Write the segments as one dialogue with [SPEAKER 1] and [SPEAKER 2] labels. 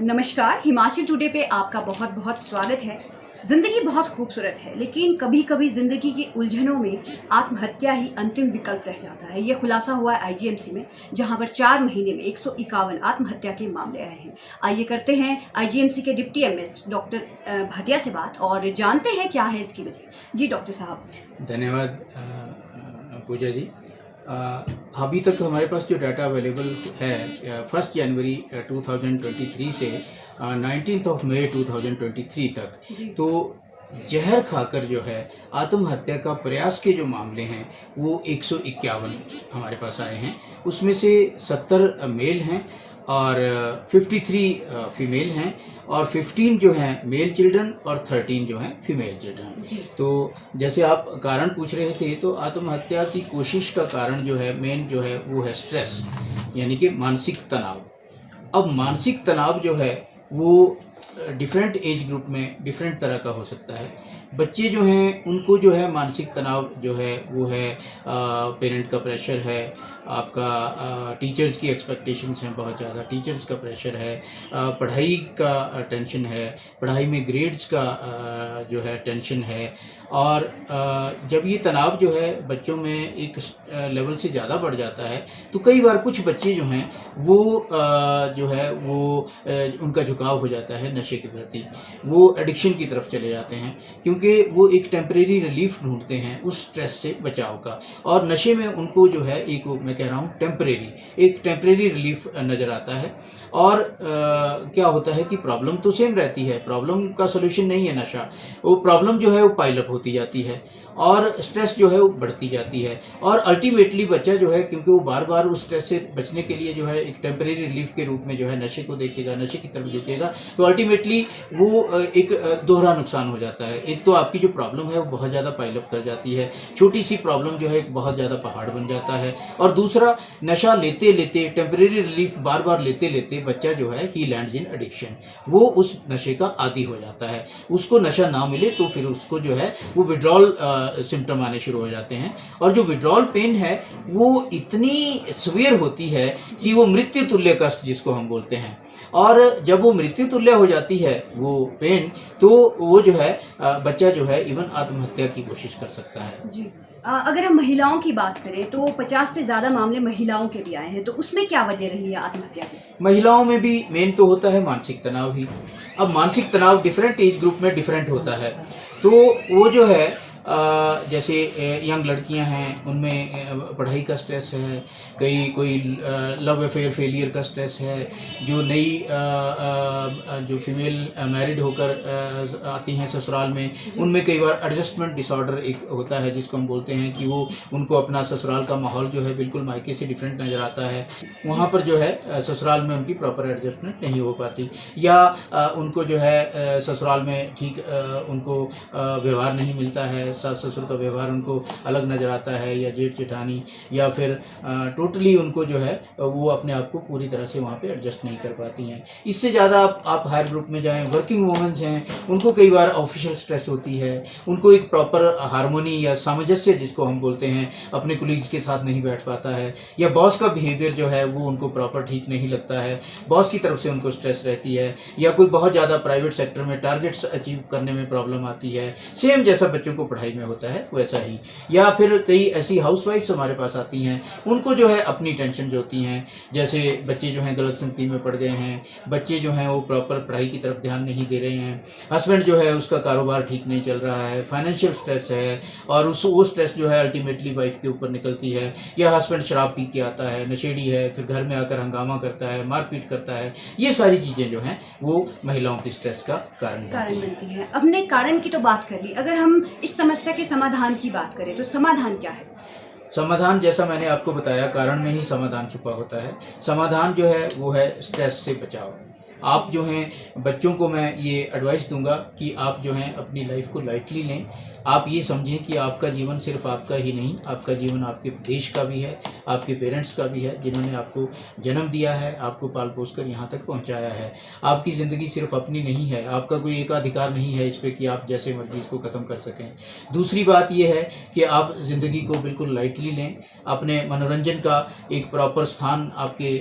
[SPEAKER 1] नमस्कार, हिमाचल टुडे पे आपका बहुत बहुत स्वागत है। ज़िंदगी बहुत खूबसूरत है, लेकिन कभी कभी ज़िंदगी की उलझनों में आत्महत्या ही अंतिम विकल्प रह जाता है। ये खुलासा हुआ है आईजीएमसी में, जहां पर 4 महीने में 151 आत्महत्या के मामले आए हैं। आइए करते हैं आईजीएमसी के डिप्टी एमएस डॉक्टर भाटिया से बात और जानते हैं क्या है इसकी वजह। जी डॉक्टर साहब।
[SPEAKER 2] धन्यवाद पूजा जी। अभी तक हमारे पास जो डाटा अवेलेबल है 1 जनवरी 2023 से 19 मई 2023 तक, तो जहर खाकर जो है आत्महत्या का प्रयास के जो मामले हैं वो 151 हमारे पास आए हैं। उसमें से 70 मेल हैं और 53 फीमेल हैं और 15 जो हैं मेल चिल्ड्रन और 13 जो हैं फीमेल चिल्ड्रन। तो जैसे आप कारण पूछ रहे थे, तो आत्महत्या की कोशिश का कारण जो है मेन जो है वो है स्ट्रेस, यानी कि मानसिक तनाव। अब मानसिक तनाव जो है वो डिफरेंट एज ग्रुप में डिफरेंट तरह का हो सकता है। बच्चे जो हैं उनको जो है मानसिक तनाव जो है वो है पेरेंट का प्रेशर है, आपका टीचर्स की एक्सपेक्टेशंस हैं बहुत ज़्यादा, टीचर्स का प्रेशर है, पढ़ाई का टेंशन है, पढ़ाई में ग्रेड्स का जो है टेंशन है। और जब ये तनाव जो है बच्चों में एक लेवल से ज़्यादा बढ़ जाता है, तो कई बार कुछ बच्चे जो हैं वो जो है वो उनका झुकाव हो जाता है नशे के प्रति, वो एडिक्शन की तरफ चले जाते हैं, क्योंकि वो एक टेम्परेरी रिलीफ ढूंढते हैं उस स्ट्रेस से बचाव का। और नशे में उनको जो है एक, मैं कह रहा हूँ, एक टेम्परेरी रिलीफ नज़र आता है। और क्या होता है कि प्रॉब्लम तो सेम रहती है, प्रॉब्लम का सोल्यूशन नहीं है नशा, वो प्रॉब्लम जो है वो पाइलअप होती जाती है और स्ट्रेस जो है वो बढ़ती जाती है। और अल्टीमेटली बच्चा जो है, क्योंकि वो बार बार उस स्ट्रेस से बचने के लिए जो है एक टेम्परेरी रिलीफ के रूप में जो है नशे को देखेगा, नशे की तरफ झुकेगा, तो अल्टीमेटली वो एक दोहरा नुकसान हो जाता है। एक तो आपकी जो प्रॉब्लम है वो बहुत ज़्यादा पाइलअप कर जाती है, छोटी सी प्रॉब्लम जो है एक बहुत ज़्यादा पहाड़ बन जाता है। और दूसरा, नशा लेते लेते, टेम्परेरी रिलीफ बार बार लेते लेते बच्चा जो है ही लैंड्स इन एडिक्शन, वो उस नशे का आदी हो जाता है। उसको नशा ना मिले तो फिर उसको जो है वो विड्रॉल सिम्टम आने शुरू हो जाते हैं। और जो विड्रॉल पेन है वो इतनी सीवियर होती है कि वो मृत्यु तुल्य कष्ट जिसको हम बोलते हैं। और जब वो मृत्यु तुल्य हो जाती है वो पेन, तो वो जो है बच्चा जो है इवन आत्महत्या की कोशिश कर सकता है।
[SPEAKER 1] जी। अगर हम महिलाओं की बात करें तो 50 से ज़्यादा मामले महिलाओं के भी आए हैं, तो उसमें क्या वजह रही है आत्महत्या की?
[SPEAKER 2] महिलाओं में भी मेन तो होता है मानसिक तनाव ही। अब मानसिक तनाव डिफरेंट एज ग्रुप में डिफरेंट होता है, तो वो जो है जैसे यंग लड़कियां हैं उनमें पढ़ाई का स्ट्रेस है, कोई लव अफेयर फेलियर का स्ट्रेस है, जो नई जो फीमेल मैरिड होकर आती हैं ससुराल में, उनमें कई बार एडजस्टमेंट डिसऑर्डर एक होता है जिसको हम बोलते हैं कि वो उनको अपना ससुराल का माहौल जो है बिल्कुल मायके से डिफरेंट नज़र आता है, वहाँ पर जो है ससुराल में उनकी प्रॉपर एडजस्टमेंट नहीं हो पाती, या उनको जो है ससुराल में ठीक उनको व्यवहार नहीं मिलता है, सास ससुर का व्यवहार उनको अलग नज़र आता है, या जेठ जेठानी, या फिर टोटली उनको जो है वो अपने आप को पूरी तरह से वहाँ पे एडजस्ट नहीं कर पाती हैं। इससे ज़्यादा आप हायर ग्रुप में जाएं, वर्किंग वूमेंस हैं, उनको कई बार ऑफिशियल स्ट्रेस होती है, उनको एक प्रॉपर हारमोनी या सामंजस्य जिसको हम बोलते हैं अपने कोलीग्स के साथ नहीं बैठ पाता है, या बॉस का बिहेवियर जो है वो उनको प्रॉपर ठीक नहीं लगता है, बॉस की तरफ से उनको स्ट्रेस रहती है, या कोई बहुत ज़्यादा प्राइवेट सेक्टर में टारगेट्स अचीव करने में प्रॉब्लम आती है, सेम जैसा बच्चों को पढ़ाई में होता है वैसा ही। या फिर कई ऐसी हाउसवाइफ्स हमारे पास आती हैं, उनको जो है अपनी टेंशन जो होती हैं, जैसे बच्चे जो हैं गलत संगति में पड़ गए हैं, बच्चे जो हैं वो प्रॉपर पढ़ाई की तरफ ध्यान नहीं दे रहे हैं, हस्बैंड जो है उसका कारोबार ठीक नहीं चल रहा है, फाइनेंशियल स्ट्रेस है, और वो स्ट्रेस जो है अल्टीमेटली वाइफ के ऊपर निकलती है, या हस्बैंड शराब पी के आता है, नशेड़ी है, फिर घर में आकर हंगामा करता है, मारपीट करता है, ये सारी चीज़ें जो हैं वो महिलाओं की स्ट्रेस का कारण बनती
[SPEAKER 1] हैं। अपने कारण की तो बात कर ली, अगर हम इस समस्या के समाधान की बात करें तो समाधान क्या है?
[SPEAKER 2] समाधान, जैसा मैंने आपको बताया, कारण में ही समाधान छुपा होता है। समाधान जो है वो है स्ट्रेस से बचाव। आप जो हैं बच्चों को मैं ये एडवाइस दूंगा कि आप जो हैं अपनी लाइफ को लाइटली लें। आप ये समझें कि आपका जीवन सिर्फ आपका ही नहीं, आपका जीवन आपके देश का भी है, आपके पेरेंट्स का भी है जिन्होंने आपको जन्म दिया है, आपको पाल पोस कर यहाँ तक पहुँचाया है। आपकी ज़िंदगी सिर्फ अपनी नहीं है, आपका कोई एकाधिकार नहीं है इस पर कि आप जैसे मर्जी इसको ख़त्म कर सकें। दूसरी बात यह है कि आप ज़िंदगी को बिल्कुल लाइटली लें। अपने मनोरंजन का एक प्रॉपर स्थान आपके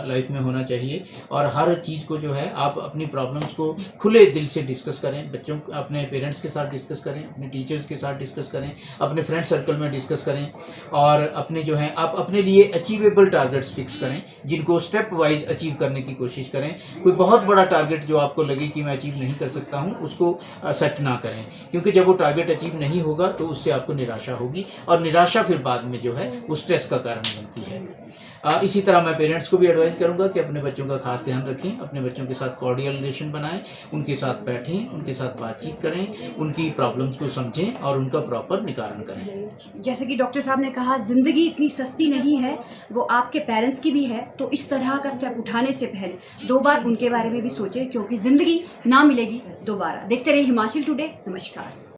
[SPEAKER 2] लाइफ में होना चाहिए, और हर चीज़ को जो जो है आप अपनी प्रॉब्लम्स को खुले दिल से डिस्कस करें, बच्चों अपने पेरेंट्स के साथ डिस्कस करें, अपने टीचर्स के साथ डिस्कस करें, अपने फ्रेंड सर्कल में डिस्कस करें और अपने जो है आप अपने लिए अचीवेबल टारगेट्स फिक्स करें जिनको स्टेप वाइज अचीव करने की कोशिश करें। कोई बहुत बड़ा टारगेट जो आपको लगे कि मैं अचीव नहीं कर सकता हूँ उसको सेट ना करें, क्योंकि जब वो टारगेट अचीव नहीं होगा तो उससे आपको निराशा होगी और निराशा फिर बाद में जो है वो स्ट्रेस का कारण बनती है। इसी तरह मैं पेरेंट्स को भी एडवाइस करूंगा कि अपने बच्चों का खास ध्यान रखें, अपने बच्चों के साथ कॉर्डियल रिलेशन बनाएं, उनके साथ बैठें, उनके साथ बातचीत करें, उनकी प्रॉब्लम्स को समझें और उनका प्रॉपर निवारण करें।
[SPEAKER 1] जैसे कि डॉक्टर साहब ने कहा, ज़िंदगी इतनी सस्ती नहीं है, वो आपके पेरेंट्स की भी है, तो इस तरह का स्टेप उठाने से पहले 2 बार उनके बारे में भी सोचें, क्योंकि ज़िंदगी ना मिलेगी दोबारा। देखते रहिए हिमाचल टुडे। नमस्कार।